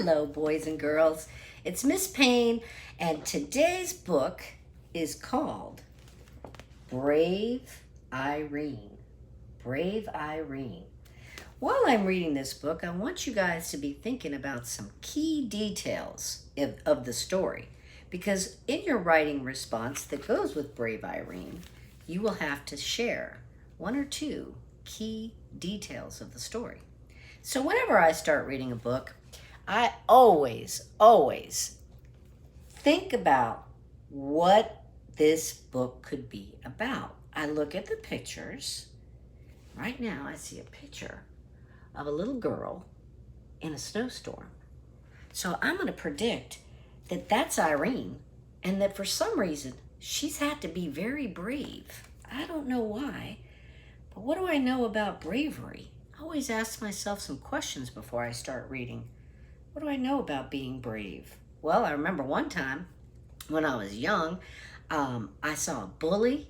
Hello, boys and girls. It's Miss Payne, and today's book is called Brave Irene. Brave Irene. While I'm reading this book, I want you guys to be thinking about some key details of the story, because in your writing response that goes with Brave Irene, you will have to share one or two key details of the story. So whenever I start reading a book, I always think about what this book could be about. I look at the pictures. Right now I see a picture of a little girl in a snowstorm. So I'm going to predict that that's Irene, and that for some reason she's had to be very brave. I don't know why, but what do I know about bravery? I always ask myself some questions before I start reading. What do I know about being brave? Well, I remember one time when I was young, I saw a bully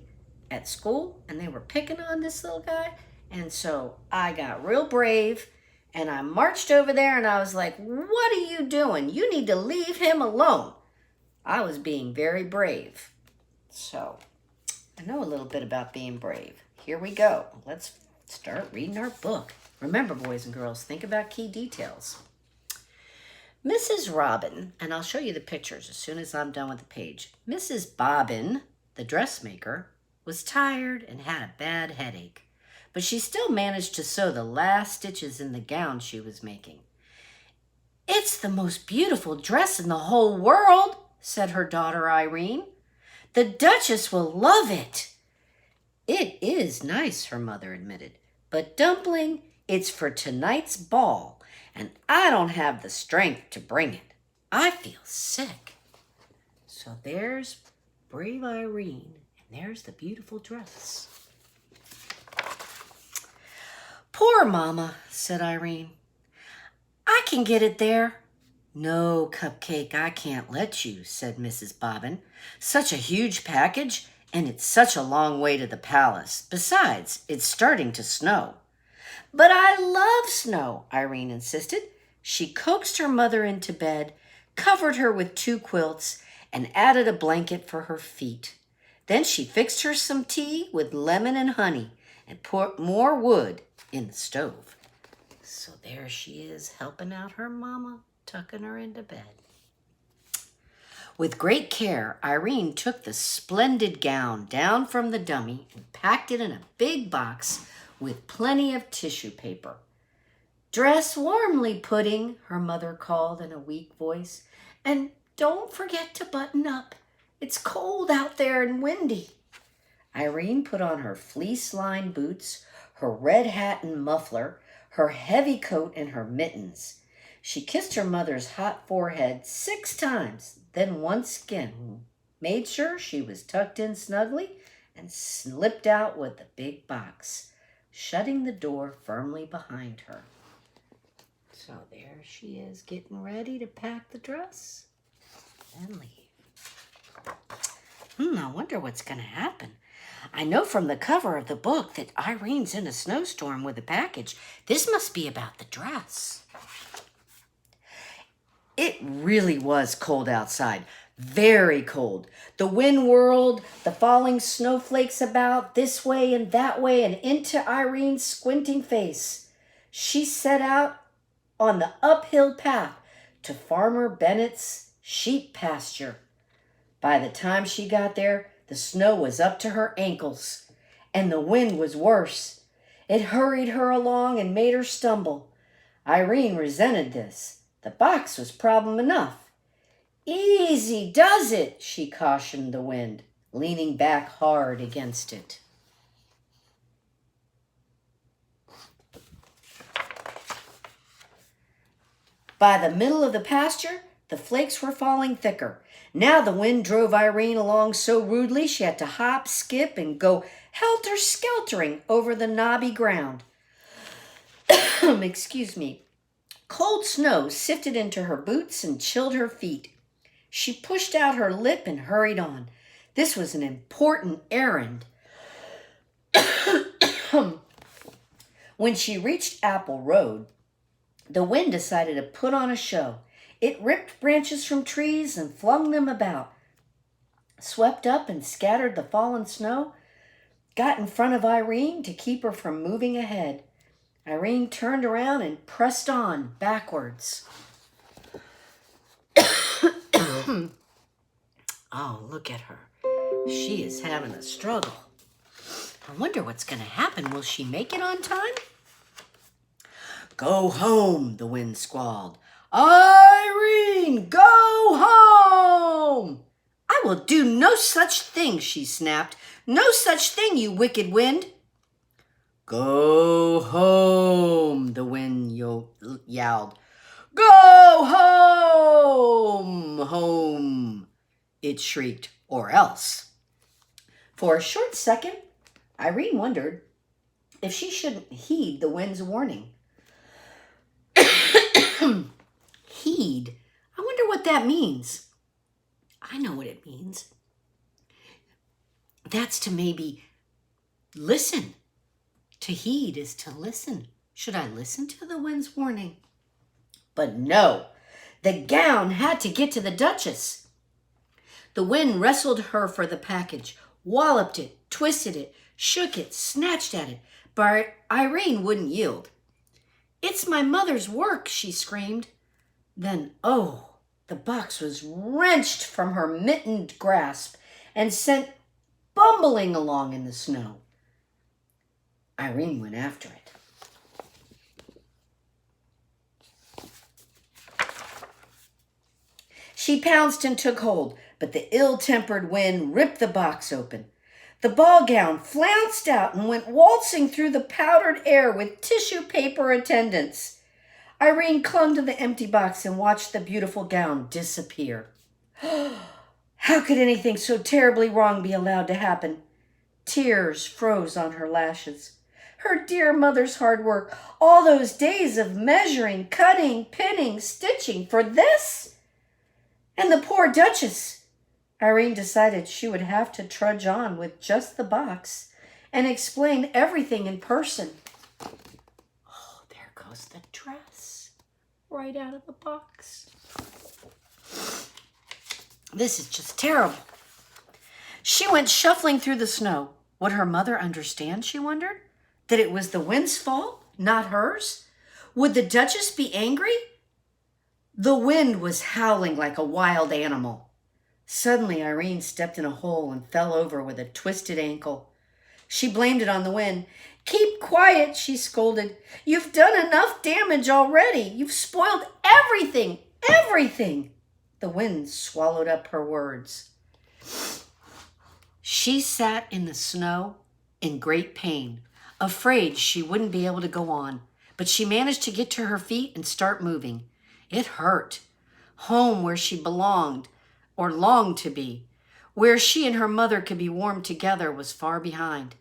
at school and they were picking on this little guy. And so I got real brave and I marched over there and I was like, "What are you doing? You need to leave him alone." I was being very brave. So I know a little bit about being brave. Here we go. Let's start reading our book. Remember, boys and girls, think about key details. Mrs. Robin, and I'll show you the pictures as soon as I'm done with the page. Mrs. Bobbin, the dressmaker, was tired and had a bad headache, but she still managed to sew the last stitches in the gown she was making. "It's the most beautiful dress in the whole world," said her daughter Irene. "The Duchess will love it." "It is nice," her mother admitted, "but Dumpling, it's for tonight's ball, and I don't have the strength to bring it. I feel sick." So there's Brave Irene, and there's the beautiful dress. "Poor Mama," said Irene. "I can get it there." "No, Cupcake, I can't let you," said Mrs. Bobbin. "Such a huge package, and it's such a long way to the palace. Besides, it's starting to snow." "But I love snow," Irene insisted. She coaxed her mother into bed, covered her with 2 quilts, and added a blanket for her feet. Then she fixed her some tea with lemon and honey and put more wood in the stove. So there she is, helping out her mama, tucking her into bed. With great care, Irene took the splendid gown down from the dummy and packed it in a big box with plenty of tissue paper. "Dress warmly, Pudding," her mother called in a weak voice. "And don't forget to button up. It's cold out there and windy." Irene put on her fleece-lined boots, her red hat and muffler, her heavy coat, and her mittens. She kissed her mother's hot forehead 6 times, then once again made sure she was tucked in snugly and slipped out with the big box, shutting the door firmly behind her. So there she is, getting ready to pack the dress and leave. I wonder what's going to happen. I know from the cover of the book that Irene's in a snowstorm with a package. This must be about the dress. It really was cold outside. Very cold. The wind whirled the falling snowflakes about this way and that way and into Irene's squinting face. She set out on the uphill path to Farmer Bennett's sheep pasture. By the time she got there, the snow was up to her ankles, and the wind was worse. It hurried her along and made her stumble. Irene resented this. The box was problem enough. "Easy does it," she cautioned the wind, leaning back hard against it. By the middle of the pasture, the flakes were falling thicker. Now the wind drove Irene along so rudely she had to hop, skip, and go helter-skeltering over the knobby ground. Excuse me. Cold snow sifted into her boots and chilled her feet. She pushed out her lip and hurried on. This was an important errand. When she reached Apple Road, the wind decided to put on a show. It ripped branches from trees and flung them about, swept up and scattered the fallen snow, got in front of Irene to keep her from moving ahead. Irene turned around and pressed on backwards. Oh, look at her. She is having a struggle. I wonder what's going to happen. Will she make it on time? Go home, the wind squalled. Irene, go home! I will do no such thing, she snapped. No such thing, you wicked wind. Go home, the wind yowled. Go home, home, it shrieked, or else. For a short second, Irene wondered if she shouldn't heed the wind's warning. Heed? I wonder what that means. I know what it means. That's to maybe listen. To heed is to listen. Should I listen to the wind's warning? But no, the gown had to get to the Duchess. The wind wrestled her for the package, walloped it, twisted it, shook it, snatched at it, but Irene wouldn't yield. It's my mother's work, she screamed. Then, oh, the box was wrenched from her mittened grasp and sent bumbling along in the snow. Irene went after it. She pounced and took hold, but the ill-tempered wind ripped the box open. The ball gown flounced out and went waltzing through the powdered air with tissue paper attendants. Irene clung to the empty box and watched the beautiful gown disappear. How could anything so terribly wrong be allowed to happen? Tears froze on her lashes. Her dear mother's hard work, all those days of measuring, cutting, pinning, stitching for this? And the poor Duchess. Irene decided she would have to trudge on with just the box and explain everything in person. Oh, there goes the dress, right out of the box. This is just terrible. She went shuffling through the snow. Would her mother understand, she wondered? That it was the wind's fault, not hers? Would the Duchess be angry? The wind was howling like a wild animal. Suddenly, Irene stepped in a hole and fell over with a twisted ankle. She blamed it on the wind. Keep quiet, she scolded. You've done enough damage already. You've spoiled everything, everything. The wind swallowed up her words. She sat in the snow in great pain, afraid she wouldn't be able to go on, but she managed to get to her feet and start moving. It hurt. Home where she belonged, or longed to be, where she and her mother could be warmed together, was far behind.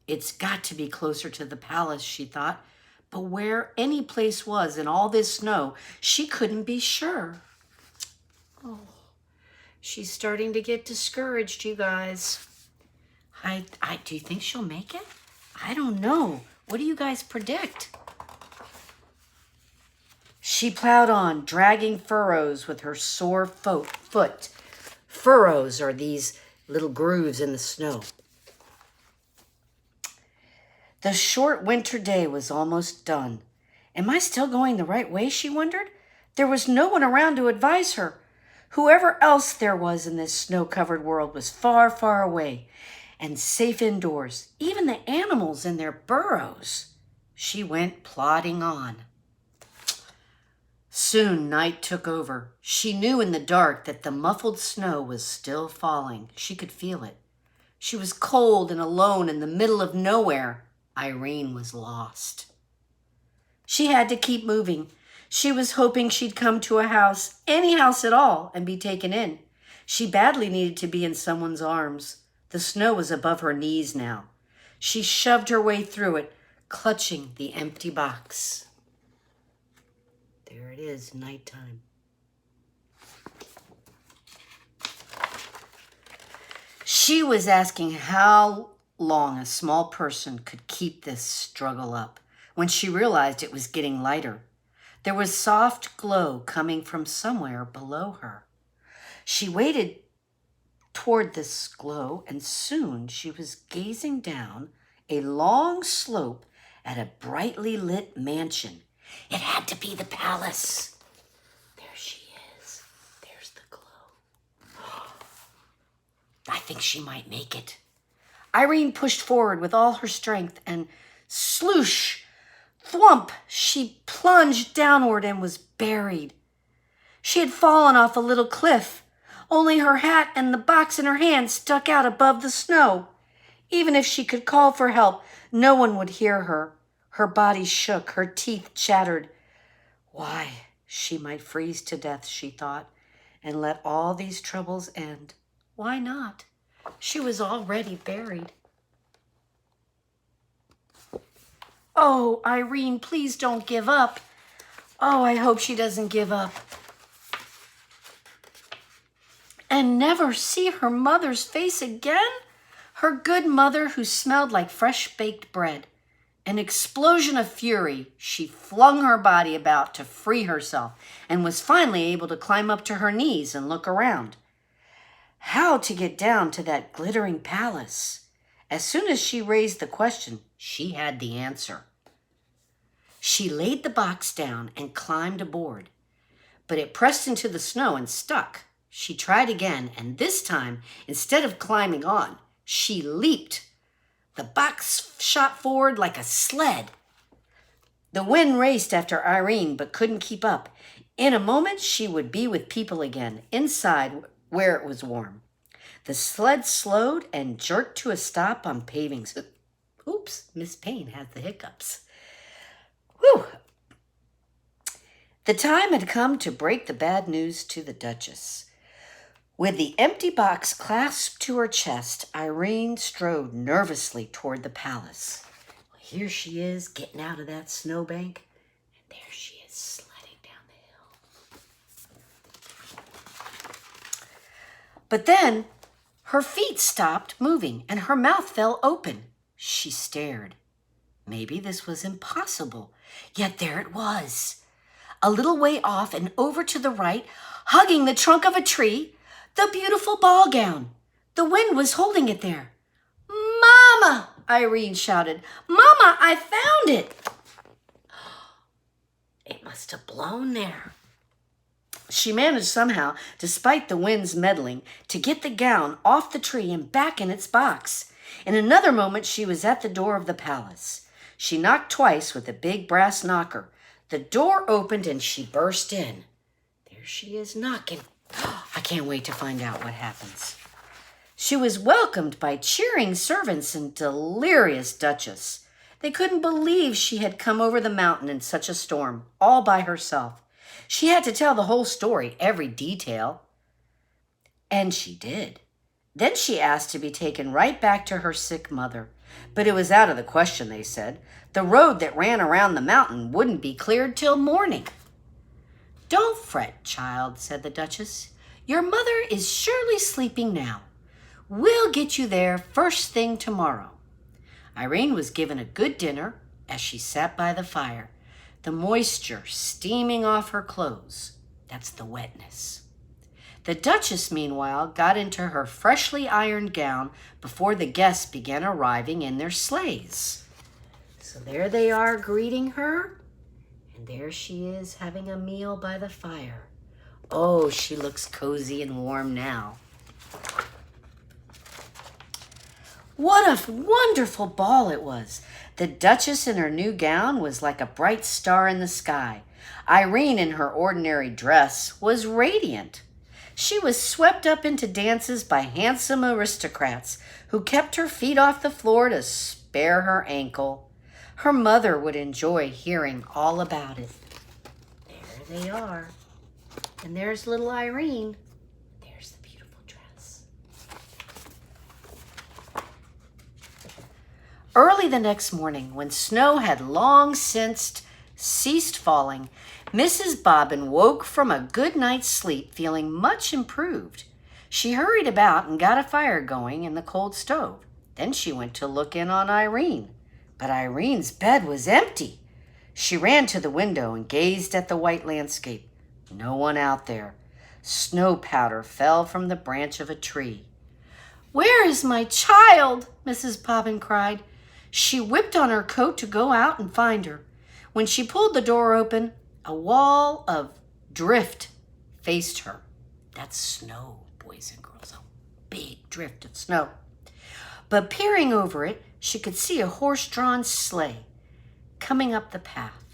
It's got to be closer to the palace, she thought, but where any place was in all this snow, she couldn't be sure. Oh, she's starting to get discouraged, you guys. Do you think she'll make it? I don't know. What do you guys predict? She plowed on, dragging furrows with her sore foot. Furrows are these little grooves in the snow. The short winter day was almost done. Am I still going the right way, she wondered? There was no one around to advise her. Whoever else there was in this snow-covered world was far, far away and safe indoors, even the animals in their burrows. She went plodding on. Soon night took over. She knew in the dark that the muffled snow was still falling. She could feel it. She was cold and alone in the middle of nowhere. Irene was lost. She had to keep moving. She was hoping she'd come to a house, any house at all, and be taken in. She badly needed to be in someone's arms. The snow was above her knees now. She shoved her way through it, clutching the empty box. There it is, nighttime. She was asking how long a small person could keep this struggle up when she realized it was getting lighter. There was soft glow coming from somewhere below her. She waited toward this glow, and soon she was gazing down a long slope at a brightly lit mansion. It had to be the palace. There she is. There's the glow. I think she might make it. Irene pushed forward with all her strength, and sloosh, thwump, she plunged downward and was buried. She had fallen off a little cliff. Only her hat and the box in her hand stuck out above the snow. Even if she could call for help, no one would hear her. Her body shook, her teeth chattered. Why, she might freeze to death, she thought, and let all these troubles end. Why not? She was already buried. Oh, Irene, please don't give up. Oh, I hope she doesn't give up. And never see her mother's face again? Her good mother who smelled like fresh baked bread. An explosion of fury, she flung her body about to free herself and was finally able to climb up to her knees and look around. How to get down to that glittering palace? As soon as she raised the question, she had the answer. She laid the box down and climbed aboard, but it pressed into the snow and stuck. She tried again, and this time, instead of climbing on, she leaped. The box shot forward like a sled. The wind raced after Irene, but couldn't keep up. In a moment, she would be with people again, inside where it was warm. The sled slowed and jerked to a stop on pavings. Oops, Miss Payne has the hiccups. Whew. The time had come to break the bad news to the Duchess. With the empty box clasped to her chest, Irene strode nervously toward the palace. Here she is, getting out of that snowbank, and there she is sledding down the hill. But then her feet stopped moving, and her mouth fell open. She stared. Maybe this was impossible, yet there it was. A little way off and over to the right, hugging the trunk of a tree, the beautiful ball gown. The wind was holding it there. Mama, Irene shouted. Mama, I found it. It must have blown there. She managed somehow, despite the wind's meddling, to get the gown off the tree and back in its box. In another moment, she was at the door of the palace. She knocked twice with a big brass knocker. The door opened and she burst in. There she is knocking. I can't wait to find out what happens. She was welcomed by cheering servants and delirious Duchess. They couldn't believe she had come over the mountain in such a storm, all by herself. She had to tell the whole story, every detail. And she did. Then she asked to be taken right back to her sick mother. But it was out of the question, they said. The road that ran around the mountain wouldn't be cleared till morning. Don't fret, child, said the Duchess. Your mother is surely sleeping now. We'll get you there first thing tomorrow. Irene was given a good dinner as she sat by the fire, the moisture steaming off her clothes. That's the wetness. The Duchess, meanwhile, got into her freshly ironed gown before the guests began arriving in their sleighs. So there they are greeting her, and there she is having a meal by the fire. Oh, she looks cozy and warm now. What a wonderful ball it was. The Duchess in her new gown was like a bright star in the sky. Irene in her ordinary dress was radiant. She was swept up into dances by handsome aristocrats who kept her feet off the floor to spare her ankle. Her mother would enjoy hearing all about it. There they are. And there's little Irene. There's the beautiful dress. Early the next morning, when snow had long since ceased falling, Mrs. Bobbin woke from a good night's sleep feeling much improved. She hurried about and got a fire going in the cold stove. Then she went to look in on Irene. But Irene's bed was empty. She ran to the window and gazed at the white landscape. No one out there. Snow powder fell from the branch of a tree. "Where is my child?" Mrs. Bobbin cried. She whipped on her coat to go out and find her. When she pulled the door open, a wall of drift faced her. That's snow, boys and girls, a big drift of snow. But peering over it, she could see a horse-drawn sleigh coming up the path.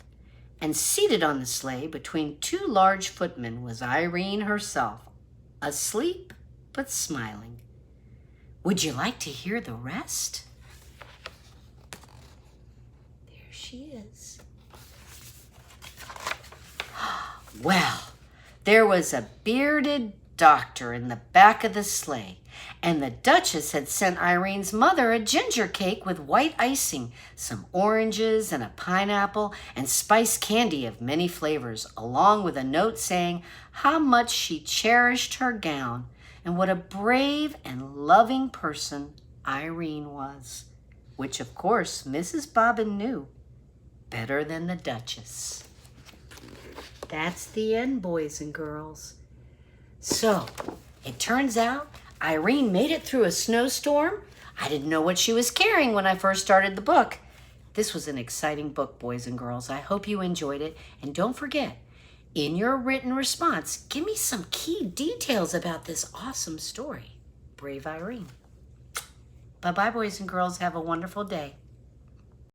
And seated on the sleigh between two large footmen was Irene herself, asleep but smiling. Would you like to hear the rest? There she is. Well, there was a bearded doctor in the back of the sleigh, and the Duchess had sent Irene's mother a ginger cake with white icing, some oranges and a pineapple, and spiced candy of many flavors, along with a note saying how much she cherished her gown and what a brave and loving person Irene was, which of course Mrs. Bobbin knew better than the Duchess. That's the end, boys and girls. So, it turns out Irene made it through a snowstorm. I didn't know what she was carrying when I first started the book. This was an exciting book, boys and girls. I hope you enjoyed it. And don't forget, in your written response, give me some key details about this awesome story. Brave Irene. Bye-bye, boys and girls. Have a wonderful day.